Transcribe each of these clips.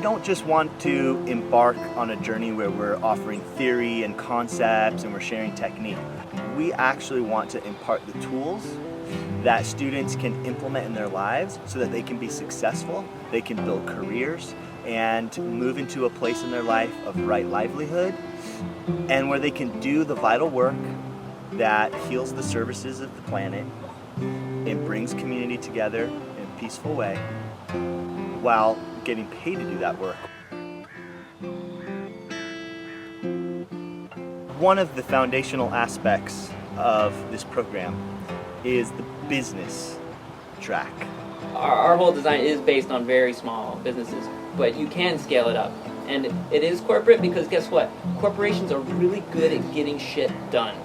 don't just want to embark on a journey where we're offering theory and concepts and we're sharing technique. We actually want to impart the tools that students can implement in their lives so that they can be successful, they can build careers, and move into a place in their life of right livelihood, and where they can do the vital work that heals the services of the planet and brings community together in a peaceful way while getting paid to do that work. One of the foundational aspects of this program is the business track. Our whole design is based on very small businesses, but you can scale it up. And it is corporate because guess what? Corporations are really good at getting shit done.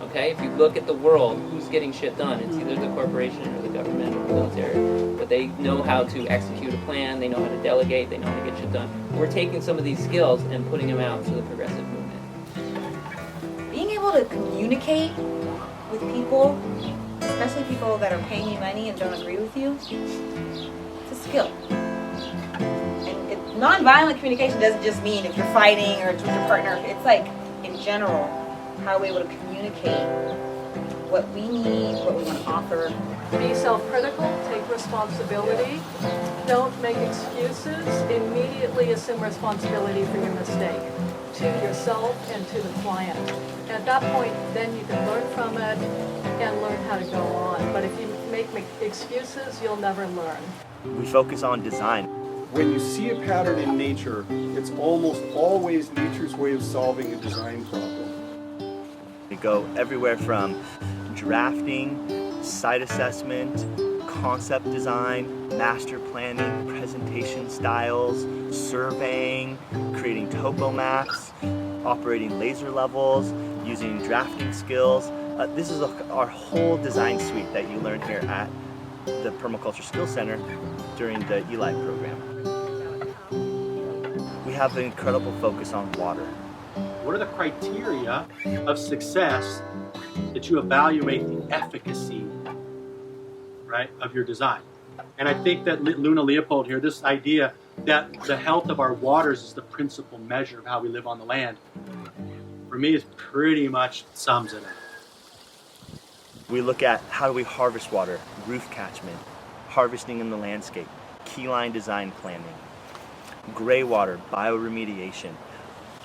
Okay? If you look at the world, who's getting shit done? It's either the corporation or the government or the military. But they know how to execute a plan, they know how to delegate, they know how to get shit done. We're taking some of these skills and putting them out to the progressive movement. Being able to communicate with people, especially people that are paying you money and don't agree with you, it's a skill. And nonviolent communication doesn't just mean if you're fighting or it's with your partner. It's like, in general, how we're able to communicate what we need, what we want to offer. Be self-critical, take responsibility, don't make excuses, immediately assume responsibility for your mistake to yourself and to the client. At that point, then you can learn from it and learn how to go on. But if you make excuses, you'll never learn. We focus on design. When you see a pattern in nature, it's almost always nature's way of solving a design problem. We go everywhere from drafting, site assessment, concept design, master planning, presentation styles, surveying, creating topo maps, operating laser levels, using drafting skills. This is our whole design suite that you learn here at the Permaculture Skills Center during the ELI program. We have an incredible focus on water. What are the criteria of success that you evaluate the efficacy, right, of your design? And I think that Luna Leopold here, this idea that the health of our waters is the principal measure of how we live on the land, for me is pretty much sums it up. We look at how do we harvest water, roof catchment, harvesting in the landscape, keyline design planning, gray water, bioremediation.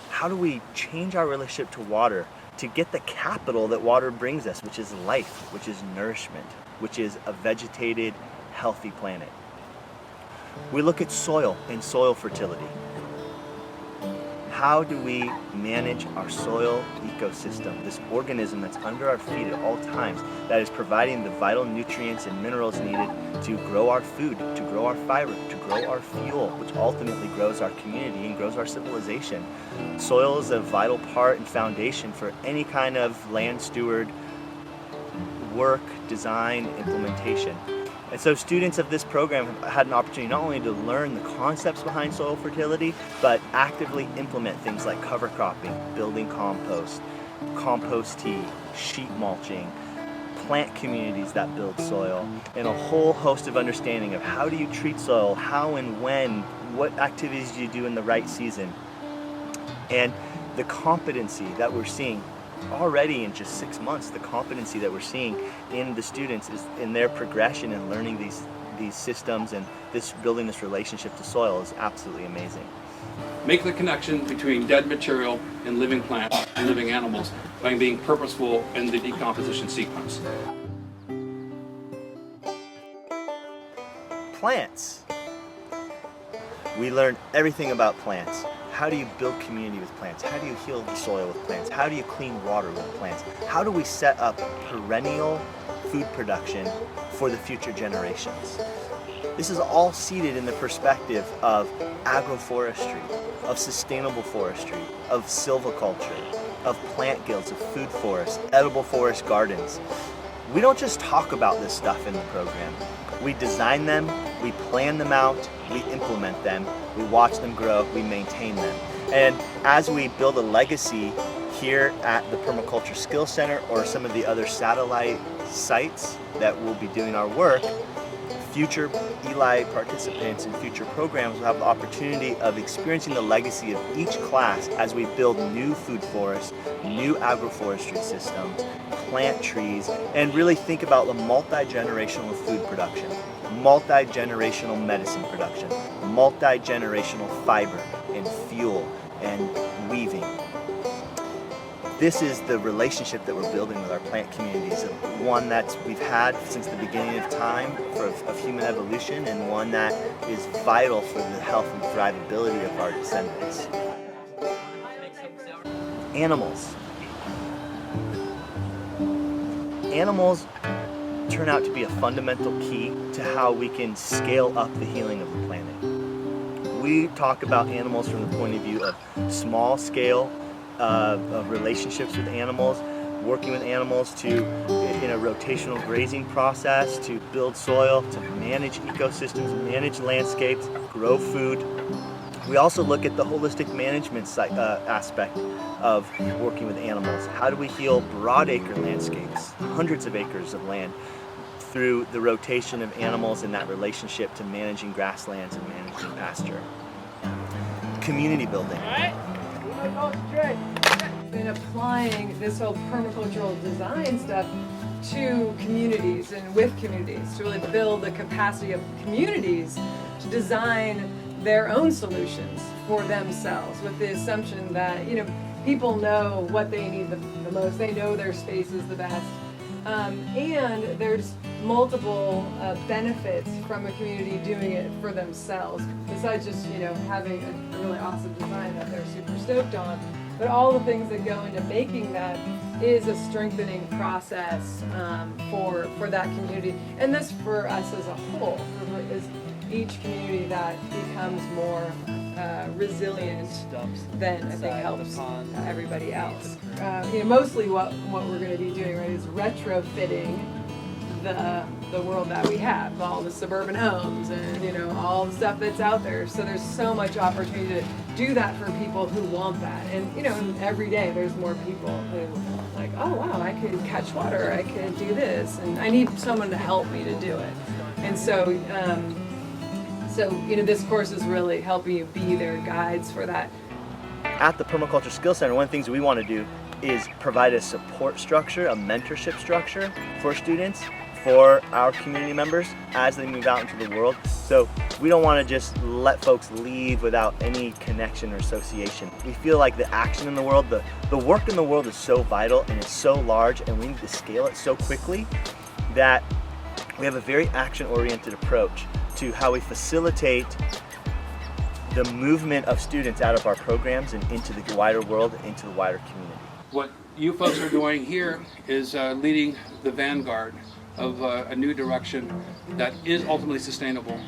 How do we change our relationship to water to get the capital that water brings us, which is life, which is nourishment, which is a vegetated, healthy planet. We look at soil and soil fertility. How do we manage our soil ecosystem, this organism that's under our feet at all times, that is providing the vital nutrients and minerals needed to grow our food, to grow our fiber, to grow our fuel, which ultimately grows our community and grows our civilization. Soil is a vital part and foundation for any kind of land steward work, design, implementation. And so students of this program have had an opportunity not only to learn the concepts behind soil fertility, but actively implement things like cover cropping, building compost, compost tea, sheet mulching, plant communities that build soil, and a whole host of understanding of how do you treat soil, how and when, what activities do you do in the right season. And the competency that we're seeing already in just 6 months, the competency that we're seeing in the students is in their progression and learning these systems and building this relationship to soil is absolutely amazing. Make the connection between dead material and living plants and living animals by being purposeful in the decomposition sequence. Plants. We learn everything about plants. How do you build community with plants? How do you heal the soil with plants? How do you clean water with plants? How do we set up perennial food production for the future generations? This is all seated in the perspective of agroforestry, of sustainable forestry, of silviculture, of plant guilds, of food forests, edible forest gardens. We don't just talk about this stuff in the program. We design them, we plan them out, we implement them, we watch them grow, we maintain them. And as we build a legacy here at the Permaculture Skills Center or some of the other satellite sites that will be doing our work, Future Eli participants in future programs will have the opportunity of experiencing the legacy of each class as we build new food forests, new agroforestry systems, plant trees, and really think about the multi-generational food production, multi-generational medicine production, multi-generational fiber and fuel and weaving. This is the relationship that we're building with our plant communities, one that we've had since the beginning of time of human evolution, and one that is vital for the health and thrivability of our descendants. Animals. Animals turn out to be a fundamental key to how we can scale up the healing of the planet. We talk about animals from the point of view of small scale of relationships with animals, working with animals in a rotational grazing process to build soil, to manage ecosystems, manage landscapes, grow food. We also look at the holistic management aspect of working with animals. How do we heal broadacre landscapes, hundreds of acres of land, through the rotation of animals and that relationship to managing grasslands and managing pasture? Community building. Been applying this whole permacultural design stuff to communities and with communities to really build the capacity of communities to design their own solutions for themselves, with the assumption that people know what they need the most, they know their spaces the best, and there's multiple benefits from a community doing it for themselves, besides just having a really awesome design that they're super stoked on. But all the things that go into making that is a strengthening process for that community, and this for us as a whole, is each community that becomes more resilient, then I think helps everybody else. Mostly what we're going to be doing, right, is retrofitting the world that we have, all the suburban homes and all the stuff that's out there. So there's so much opportunity to do that for people who want that. And every day there's more people who are like, oh wow, I could catch water, I could do this, and I need someone to help me to do it. And so this course is really helping you be their guides for that. At the Permaculture Skills Center, one of the things we want to do is provide a support structure, a mentorship structure for students, for our community members as they move out into the world. So we don't want to just let folks leave without any connection or association. We feel like the action in the world, the work in the world is so vital and it's so large, and we need to scale it so quickly that we have a very action-oriented approach to how we facilitate the movement of students out of our programs and into the wider world, into the wider community. What you folks are doing here is leading the vanguard of a new direction that is ultimately sustainable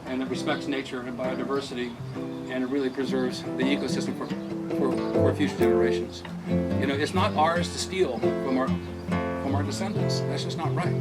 and that respects nature and biodiversity, and it really preserves the ecosystem for future generations. It's not ours to steal from our descendants. That's just not right.